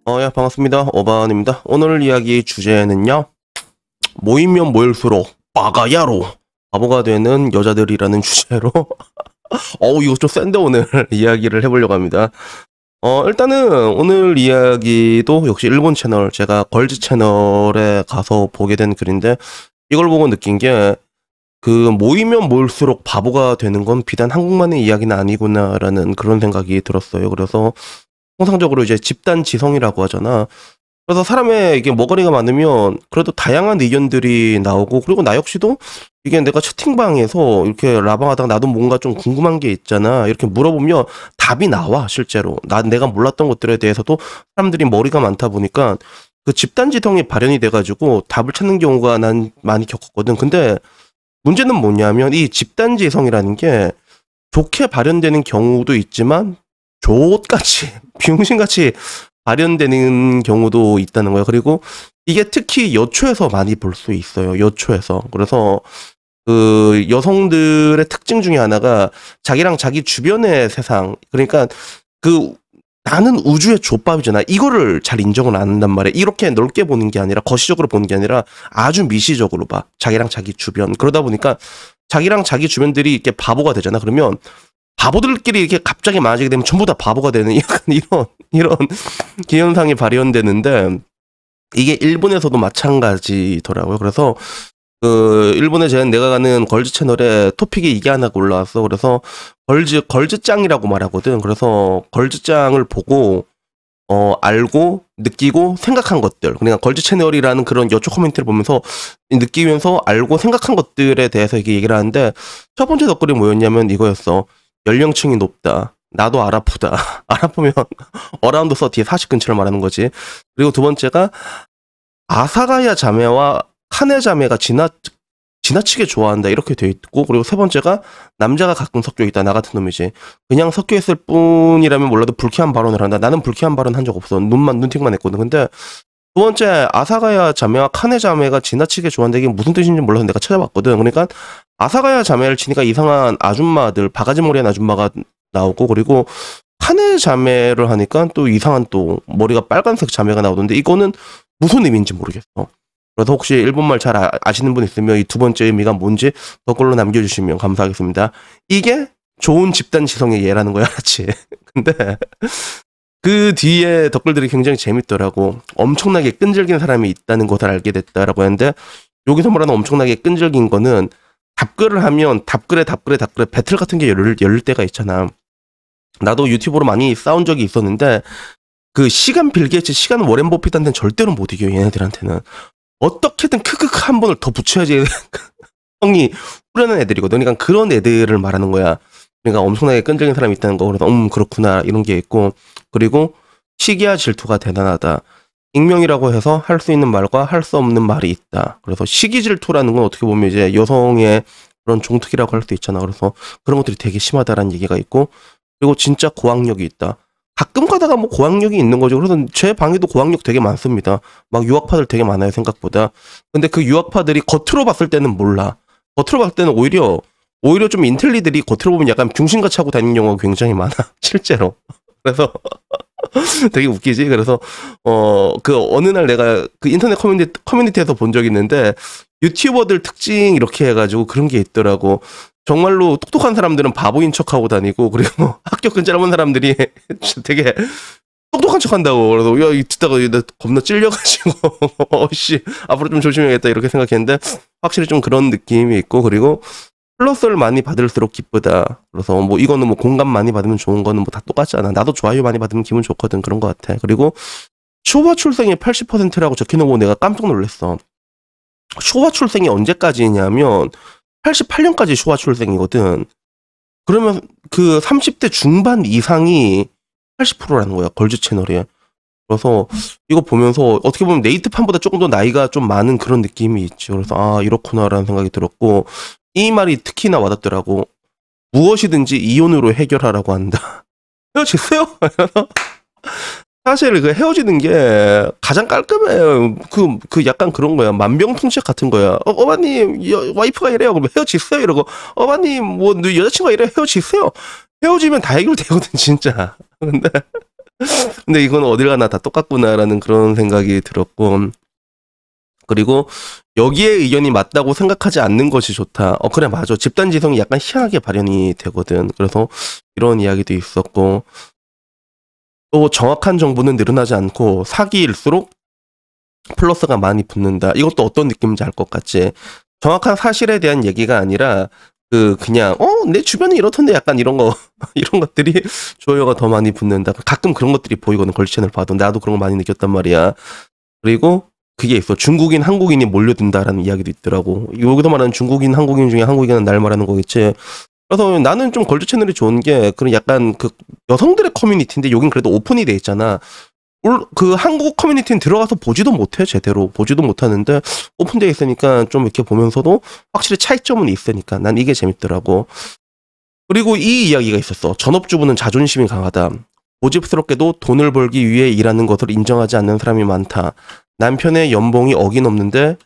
야, 반갑습니다. 어반입니다. 오늘 이야기 주제는요, 모이면 모일수록 빠가야로 바보가 되는 여자들이라는 주제로, 이거 좀 센데 오늘 이야기를 해보려고 합니다. 일단은 오늘 이야기도 역시 일본 채널, 제가 걸즈 채널에 가서 보게 된 글인데, 이걸 보고 느낀 게, 모이면 모일수록 바보가 되는 건 비단 한국만의 이야기는 아니구나라는 그런 생각이 들었어요. 그래서 통상적으로 이제 집단 지성이라고 하잖아. 그래서 사람의 이게 머거리가 많으면 그래도 다양한 의견들이 나오고, 그리고 나 역시도 이게 내가 채팅방에서 이렇게 라방하다가 나도 뭔가 좀 궁금한 게 있잖아. 이렇게 물어보면 답이 나와, 실제로. 내가 몰랐던 것들에 대해서도 사람들이 머리가 많다 보니까 그 집단 지성이 발현이 돼가지고 답을 찾는 경우가 난 많이 겪었거든. 근데 문제는 뭐냐면 이 집단 지성이라는 게 좋게 발현되는 경우도 있지만 족같이 비용신같이 발현되는 경우도 있다는 거예요. 그리고 이게 특히 여초에서 많이 볼 수 있어요. 여초에서. 그래서 그 여성들의 특징 중에 하나가 자기랑 자기 주변의 세상, 그러니까 그 나는 우주의 족밥이잖아. 이거를 잘 인정을 안 한단 말이야. 이렇게 넓게 보는 게 아니라, 거시적으로 보는 게 아니라 아주 미시적으로 봐. 자기랑 자기 주변. 그러다 보니까 자기랑 자기 주변들이 이렇게 바보가 되잖아. 그러면 바보들끼리 이렇게 갑자기 많아지게 되면 전부 다 바보가 되는 약간 이런 기현상이 발현되는데, 이게 일본에서도 마찬가지더라고요. 그래서 일본에 내가 가는 걸즈 채널에 토픽이 이게 하나 올라왔어. 그래서 걸즈짱이라고 말하거든. 그래서 걸즈짱을 보고 알고 느끼고 생각한 것들, 그러니까 걸즈 채널이라는 그런 여초 코멘트를 보면서 느끼면서 알고 생각한 것들에 대해서 이게 얘기를 하는데, 첫 번째 댓글이 뭐였냐면 이거였어. 연령층이 높다. 나도 알아프다. 알아보면 어라운드 30에 40 근처를 말하는 거지. 그리고 두 번째가 아사가야 자매와 카네 자매가 지나치게 좋아한다, 이렇게 돼 있고, 그리고 세 번째가 남자가 가끔 섞여 있다. 나 같은 놈이지. 그냥 섞여 있을 뿐이라면 몰라도 불쾌한 발언을 한다. 나는 불쾌한 발언 한 적 없어. 눈팅만 했거든. 근데 두 번째, 아사가야 자매와 카네 자매가 지나치게 좋아한다. 이게 무슨 뜻인지 몰라서 내가 찾아봤거든. 그러니까 아사가야 자매를 치니까 이상한 아줌마들, 바가지 머리한 아줌마가 나오고, 그리고 카네 자매를 하니까 또 이상한 또 머리가 빨간색 자매가 나오던데, 이거는 무슨 의미인지 모르겠어. 그래서 혹시 일본말 잘 아시는 분 있으면 이 두 번째 의미가 뭔지 댓글로 남겨주시면 감사하겠습니다. 이게 좋은 집단 지성의 예라는 거야, 알았지? 근데 그 뒤에 댓글들이 굉장히 재밌더라고. 엄청나게 끈질긴 사람이 있다는 것을 알게 됐다라고 했는데, 여기서 말하는 엄청나게 끈질긴 거는 답글을 하면 답글에 배틀 같은 게 열릴 때가 있잖아. 나도 유튜브로 많이 싸운 적이 있었는데, 그 시간 빌 게이츠, 시간 워렌 버핏한테는 절대로 못 이겨. 얘네들한테는 어떻게든 크크크 한 번을 더 붙여야지 형이 후련한 애들이거든. 그러니까 그런 애들을 말하는 거야. 그러니까 엄청나게 끈질긴 사람이 있다는 거. 그래서 그렇구나, 이런 게 있고, 그리고 시기와 질투가 대단하다. 익명이라고 해서 할 수 있는 말과 할 수 없는 말이 있다. 그래서 시기 질투라는 건 어떻게 보면 이제 여성의 그런 종특이라고 할 수 있잖아. 그래서 그런 것들이 되게 심하다라는 얘기가 있고, 그리고 진짜 고학력이 있다. 가끔 가다가 뭐 고학력이 있는 거죠. 그래서 제 방에도 고학력 되게 많습니다. 막 유학파들 되게 많아요, 생각보다. 근데 그 유학파들이 겉으로 봤을 때는 몰라. 겉으로 봤을 때는 오히려 좀 인텔리들이 겉으로 보면 약간 병신같이 하고 다니는 경우가 굉장히 많아, 실제로. 그래서 되게 웃기지. 그래서 어느 날 내가 그 인터넷 커뮤니티에서 본 적이 있는데, 유튜버들 특징 이렇게 해가지고 그런 게 있더라고. 정말로 똑똑한 사람들은 바보인 척하고 다니고, 그리고 학교 근처 온 사람들이 되게 똑똑한 척한다고. 그래서 야, 이 듣다가 나 겁나 찔려가지고 어씨, 앞으로 좀 조심해야겠다, 이렇게 생각했는데, 확실히 좀 그런 느낌이 있고, 그리고 플러스를 많이 받을수록 기쁘다. 그래서 뭐 이거는 뭐 공감 많이 받으면 좋은 거는 뭐 다 똑같잖아. 나도 좋아요 많이 받으면 기분 좋거든. 그런 것 같아. 그리고 초과 출생이 80%라고 적혀놓고 내가 깜짝 놀랐어. 초과 출생이 언제까지냐면 88년까지 초과 출생이거든. 그러면 그 30대 중반 이상이 80%라는 거야, 걸즈 채널에. 그래서 이거 보면서 어떻게 보면 네이트판보다 조금 더 나이가 좀 많은 그런 느낌이 있죠. 그래서 아, 이렇구나라는 생각이 들었고, 이 말이 특히나 와닿더라고. 무엇이든지 이혼으로 해결하라고 한다. 헤어지세요? 사실 그 헤어지는 게 가장 깔끔해요. 약간 그런 거야. 만병통치약 같은 거야. 어머님, 와이프가 이래요. 그러면 헤어지세요. 이러고, 어머님, 뭐, 여자친구가 이래요. 헤어지세요. 헤어지면 다 해결되거든, 진짜. 근데 근데 이건 어딜 가나 다 똑같구나라는 그런 생각이 들었고, 그리고 여기에 의견이 맞다고 생각하지 않는 것이 좋다. 그래, 맞아. 집단지성이 약간 희한하게 발현이 되거든. 그래서 이런 이야기도 있었고, 또 정확한 정보는 늘어나지 않고 사기일수록 플러스가 많이 붙는다. 이것도 어떤 느낌인지 알 것 같지. 정확한 사실에 대한 얘기가 아니라 그냥 내 주변에 이렇던데 약간 이런 거 이런 것들이 좋아요가 더 많이 붙는다. 가끔 그런 것들이 보이거든. 걸치 채널 봐도 나도 그런 거 많이 느꼈단 말이야. 그리고 그게 있어. 중국인, 한국인이 몰려든다라는 이야기도 있더라고. 여기서 말하는 중국인, 한국인 중에 한국인은 날 말하는 거겠지. 그래서 나는 좀 걸즈 채널이 좋은 게 그런 약간 그 여성들의 커뮤니티인데 여긴 그래도 오픈이 돼 있잖아. 그 한국 커뮤니티는 들어가서 보지도 못해. 제대로 보지도 못하는데 오픈되어 있으니까 좀 이렇게 보면서도 확실히 차이점은 있으니까 난 이게 재밌더라고. 그리고 이 이야기가 있었어. 전업주부는 자존심이 강하다. 고집스럽게도 돈을 벌기 위해 일하는 것을 인정하지 않는 사람이 많다. 남편의 연봉이 억이 넘는데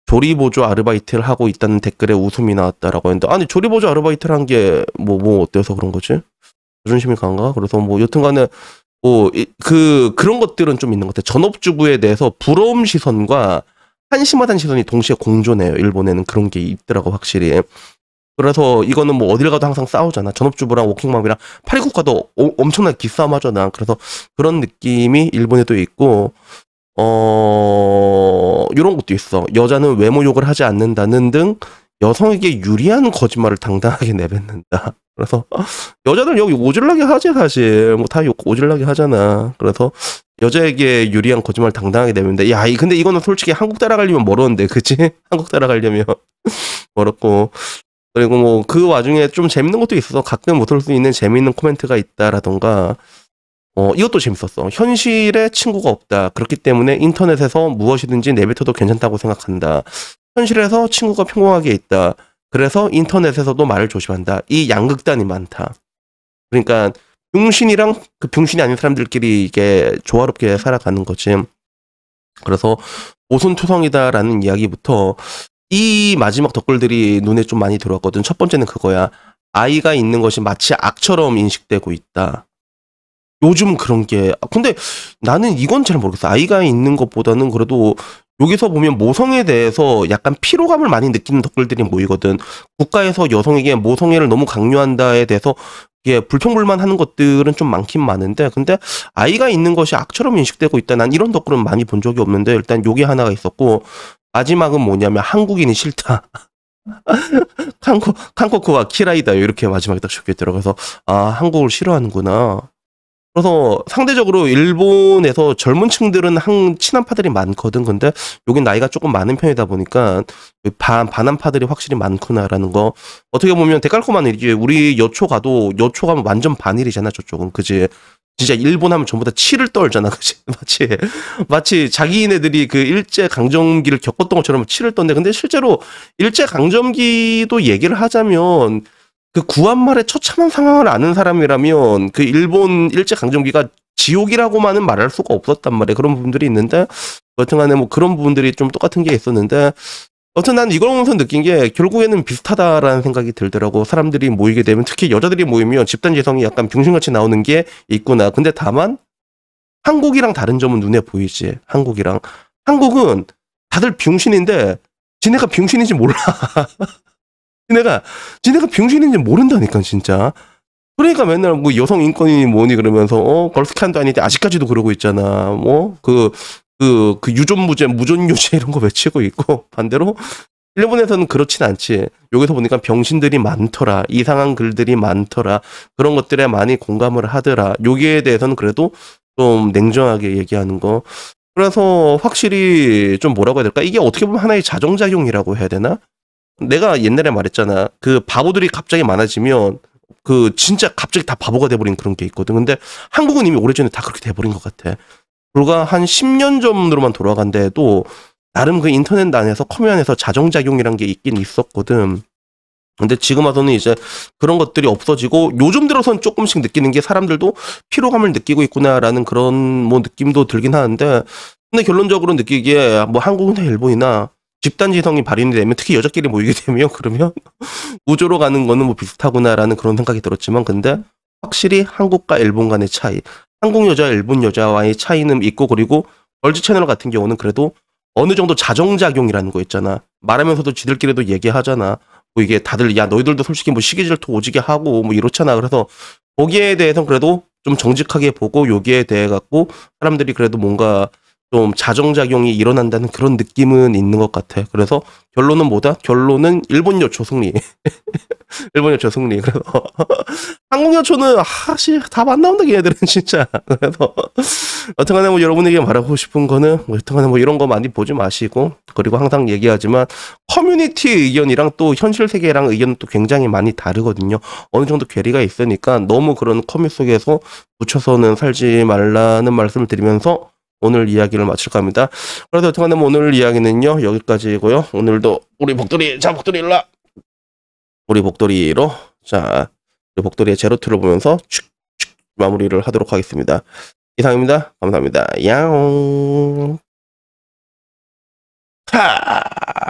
조리보조 아르바이트를 하고 있다는 댓글에 웃음이 나왔다라고 했는데, 아니 조리보조 아르바이트를 한 게 뭐 어때서 그런 거지? 자존심이 강한가? 그래서 뭐 여튼간에 그런 것들은 좀 있는 것 같아. 전업주부에 대해서 부러움 시선과 한심하다는 시선이 동시에 공존해요. 일본에는 그런 게 있더라고, 확실히. 그래서 이거는 뭐 어딜 가도 항상 싸우잖아. 전업주부랑 워킹맘이랑 파리국가도 엄청나게 기싸움 하잖아. 그래서 그런 느낌이 일본에도 있고, 이런 것도 있어. 여자는 외모 욕을 하지 않는다는 등 여성에게 유리한 거짓말을 당당하게 내뱉는다. 그래서 여자들 여기 오질나게 하지 사실. 뭐 다 욕 오질나게 하잖아. 그래서 여자에게 유리한 거짓말 당당하게 내뱉는다. 야, 근데 이거는 솔직히 한국 따라가려면 멀었는데, 그치? 한국 따라가려면 멀었고. 그리고 뭐 그 와중에 좀 재밌는 것도 있어서 가끔 웃을 수 있는 재밌는 코멘트가 있다라던가. 이것도 재밌었어. 현실에 친구가 없다. 그렇기 때문에 인터넷에서 무엇이든지 내뱉어도 괜찮다고 생각한다. 현실에서 친구가 평범하게 있다. 그래서 인터넷에서도 말을 조심한다. 이 양극단이 많다. 그러니까 병신이랑 그 병신이 아닌 사람들끼리 이게 조화롭게 살아가는 거지. 그래서 오손투성이다라는 이야기부터 이 마지막 댓글들이 눈에 좀 많이 들어왔거든. 첫 번째는 그거야. 아이가 있는 것이 마치 악처럼 인식되고 있다. 요즘 그런 게, 근데 나는 이건 잘 모르겠어. 아이가 있는 것보다는 그래도 여기서 보면 모성에 대해서 약간 피로감을 많이 느끼는 댓글들이 모이거든. 국가에서 여성에게 모성애를 너무 강요한다에 대해서 이게 불평불만하는 것들은 좀 많긴 많은데, 근데 아이가 있는 것이 악처럼 인식되고 있다. 난 이런 댓글은 많이 본 적이 없는데, 일단 요게 하나가 있었고, 마지막은 뭐냐면 한국인이 싫다. 한국과 키라이다. 이렇게 마지막에 딱 적혀 있더라고요. 그래서 한국을 싫어하는구나. 그래서 상대적으로 일본에서 젊은 층들은 친한파들이 많거든. 근데 여긴 나이가 조금 많은 편이다 보니까 반한파들이 확실히 많구나라는 거. 어떻게 보면 대깔콤한 일이지. 우리 여초 가면 완전 반일이잖아, 저쪽은. 그지? 진짜 일본 하면 전부 다 치를 떨잖아. 그지? 마치 자기네들이 그 일제강점기를 겪었던 것처럼 치를 떤데, 근데 실제로 일제강점기도 얘기를 하자면 그 구한말의 처참한 상황을 아는 사람이라면 그 일본 일제강점기가 지옥이라고만은 말할 수가 없었단 말이에요. 그런 부분들이 있는데, 여튼간에 뭐 그런 부분들이 좀 똑같은 게 있었는데, 여튼 난 이걸 보면서 느낀 게 결국에는 비슷하다라는 생각이 들더라고. 사람들이 모이게 되면, 특히 여자들이 모이면 집단지성이 약간 병신같이 나오는 게 있구나. 근데 다만 한국이랑 다른 점은 눈에 보이지. 한국은 다들 병신인데 지네가 병신인지 몰라. 지네가 병신인지 모른다니까, 진짜. 그러니까 맨날 뭐 여성 인권이니 뭐니 그러면서 걸스칸도 아닌데 아직까지도 그러고 있잖아. 뭐 그 유존무죄, 무존유죄 이런 거 외치고 있고, 반대로 일본에서는 그렇진 않지. 여기서 보니까 병신들이 많더라. 이상한 글들이 많더라. 그런 것들에 많이 공감을 하더라. 여기에 대해서는 그래도 좀 냉정하게 얘기하는 거. 그래서 확실히 좀 뭐라고 해야 될까? 이게 어떻게 보면 하나의 자정작용이라고 해야 되나? 내가 옛날에 말했잖아. 그 바보들이 갑자기 많아지면 그 진짜 갑자기 다 바보가 돼버린 그런 게 있거든. 근데 한국은 이미 오래전에 다 그렇게 돼버린 것 같아. 불과 한 10년 전으로만 돌아간데도 나름 그 인터넷 안에서 커뮤 안에서 자정작용이란 게 있긴 있었거든. 근데 지금 와서는 이제 그런 것들이 없어지고 요즘 들어서는 조금씩 느끼는 게 사람들도 피로감을 느끼고 있구나라는 그런 뭐 느낌도 들긴 하는데, 근데 결론적으로 느끼기에 뭐 한국이나 일본이나 집단지성이 발현이 되면, 특히 여자끼리 모이게 되면 그러면 우조로 가는 거는 뭐 비슷하구나라는 그런 생각이 들었지만, 근데 확실히 한국과 일본 간의 차이. 한국 여자, 일본 여자와의 차이는 있고, 그리고 월드 채널 같은 경우는 그래도 어느 정도 자정작용이라는 거 있잖아. 말하면서도 지들끼리도 얘기하잖아. 뭐 이게 다들 야 너희들도 솔직히 뭐 시기질투 오지게 하고 뭐 이렇잖아. 그래서 거기에 대해서는 그래도 좀 정직하게 보고 여기에 대해 갖고 사람들이 그래도 뭔가 좀 자정작용이 일어난다는 그런 느낌은 있는 것 같아. 그래서 결론은 뭐다? 결론은 일본 여초 승리. 일본 여초 승리. 그래서 한국 여초는 아씨 답 안 나온다 얘네들은 진짜. 그래서 여튼간에 뭐 여러분에게 말하고 싶은 거는 뭐 여튼간에 뭐 이런 거 많이 보지 마시고, 그리고 항상 얘기하지만 커뮤니티 의견이랑 또 현실 세계랑 의견은 또 굉장히 많이 다르거든요. 어느 정도 괴리가 있으니까 너무 그런 커뮤 속에서 묻혀서는 살지 말라는 말씀을 드리면서 오늘 이야기를 마칠까 합니다. 그래서 여튼간에 뭐 오늘 이야기는요 여기까지고요. 오늘도 우리 복돌이 일라 우리 복돌이로 우리 복돌이의 제로투를 보면서 마무리를 하도록 하겠습니다. 이상입니다. 감사합니다. 야옹. 하!